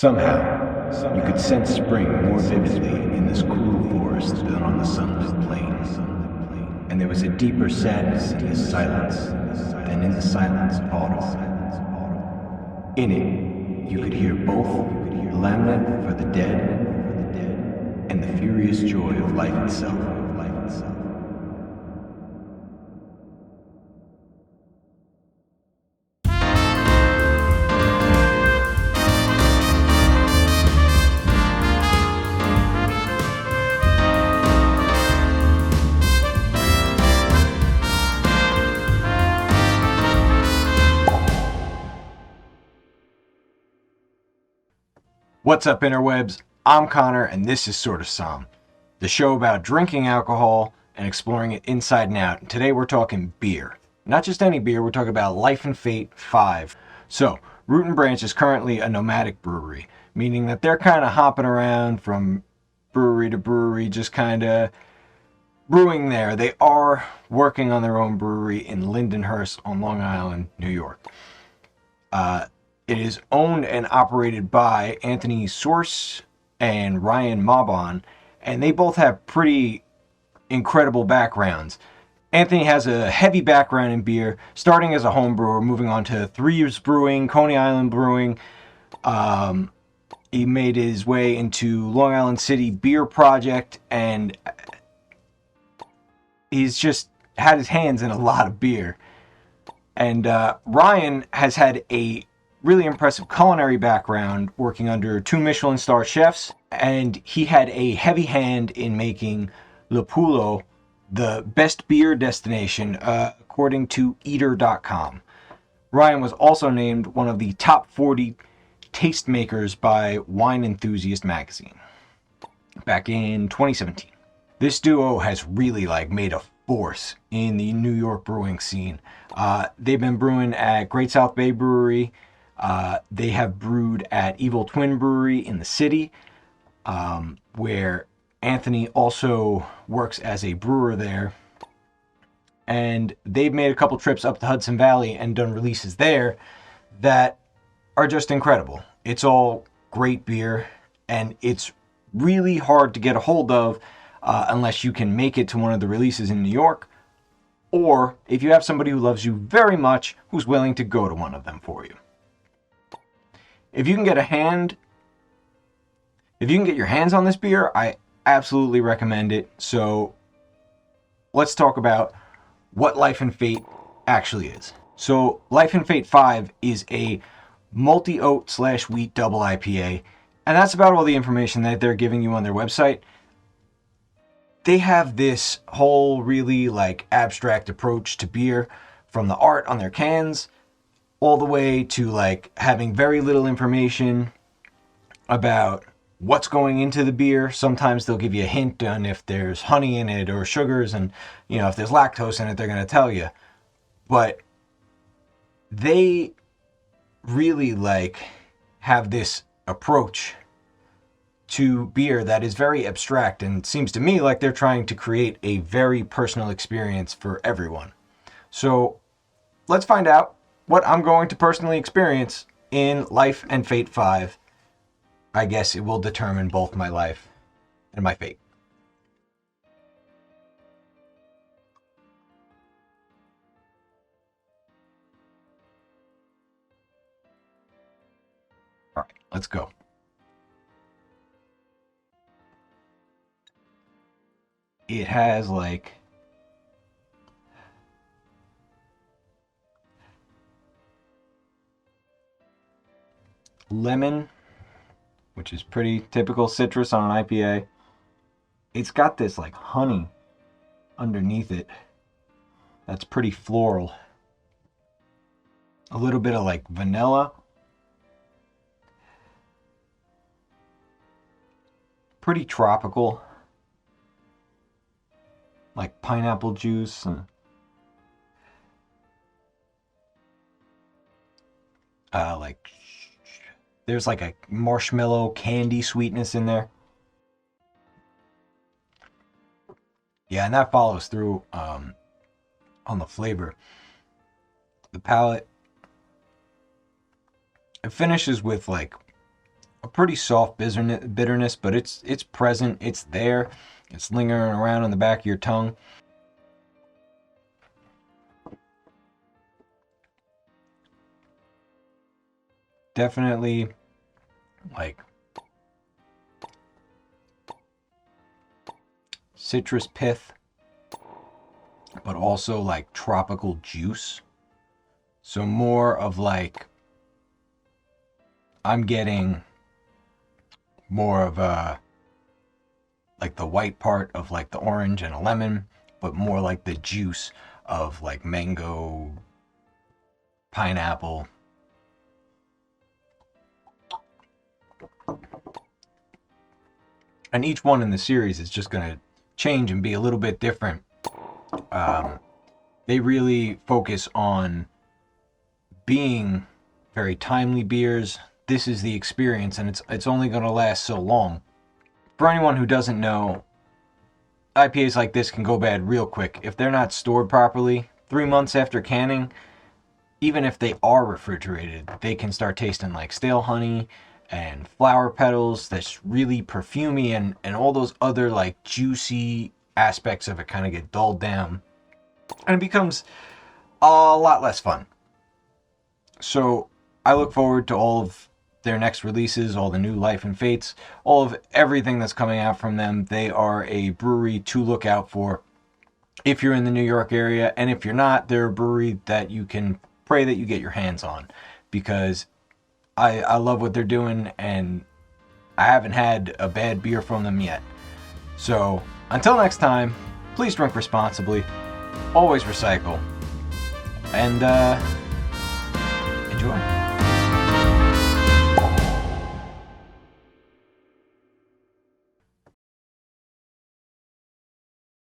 Somehow, you could sense spring more vividly in this cool forest than on the sunlit plains. And there was a deeper sadness in this silence than in the silence of autumn. In it, you could hear both the lament for the dead and the furious joy of life itself. What's up, interwebs? I'm Connor, and this is Sorta Somme, the show about drinking alcohol and exploring it inside and out. And today we're talking beer. Not just any beer, we're talking about Life and Fate 5. So, Root and Branch is currently a nomadic brewery, meaning that they're kind of hopping around from brewery to brewery, just kind of brewing there. They are working on their own brewery in Lindenhurst on Long Island, New York. It is owned and operated by Anthony Source and Ryan Mabon, and they both have pretty incredible backgrounds. Anthony has a heavy background in beer, starting as a home brewer, moving on to 3 Years Brewing, Coney Island Brewing. He made his way into Long Island City Beer Project, and he's just had his hands in a lot of beer. And Ryan has had a really impressive culinary background working under 2 Michelin star chefs, and he had a heavy hand in making Le Pulo the best beer destination according to eater.com. Ryan was also named one of the top 40 tastemakers by Wine Enthusiast magazine back in 2017. This duo has really made a force in the New York brewing scene. They've been brewing at Great South Bay Brewery. They have brewed at Evil Twin Brewery in the city, where Anthony also works as a brewer there. And they've made a couple trips up the Hudson Valley and done releases there that are just incredible. It's all great beer, and it's really hard to get a hold of unless you can make it to one of the releases in New York, or if you have somebody who loves you very much who's willing to go to one of them for you. If you can get your hands on this beer, I absolutely recommend it. So let's talk about what Life and Fate actually is. So Life and Fate 5 is a multi-oat / wheat double IPA, and that's about all the information that they're giving you on their website. They have this whole really abstract approach to beer, from the art on their cans all the way to having very little information about what's going into the beer. Sometimes they'll give you a hint on if there's honey in it or sugars, and if there's lactose in it, they're going to tell you. But they really have this approach to beer that is very abstract, and seems to me like they're trying to create a very personal experience for everyone. So let's find out what I'm going to personally experience in Life and Fate 5. I guess it will determine both my life and my fate. All right, let's go. It has lemon, which is pretty typical citrus on an IPA. It's got this honey underneath it that's pretty floral. A little bit of vanilla. Pretty tropical. Pineapple juice and there's a marshmallow candy sweetness in there. Yeah, and that follows through on the flavor. The palate, it finishes with a pretty soft bitterness, but it's present, it's there, it's lingering around on the back of your tongue. Definitely like citrus pith, but also like tropical juice. So more of like, I'm getting more of a, like the white part of like the orange and a lemon, but more like the juice of like mango, pineapple. And each one in the series is just going to change and be a little bit different. They really focus on being very timely beers. This is the experience, and it's only going to last so long. For anyone who doesn't know, IPAs like this can go bad real quick. If they're not stored properly, 3 months after canning, even if they are refrigerated, they can start tasting like stale honey and flower petals that's really perfumey, and all those other like juicy aspects of it kind of get dulled down, and it becomes a lot less fun. So I look forward to all of their next releases, all the new Life and Fates, all of everything that's coming out from them. They are a brewery to look out for if you're in the New York area, and if you're not, they're a brewery that you can pray that you get your hands on, because I love what they're doing, and I haven't had a bad beer from them yet. So until next time, please drink responsibly, always recycle, and enjoy.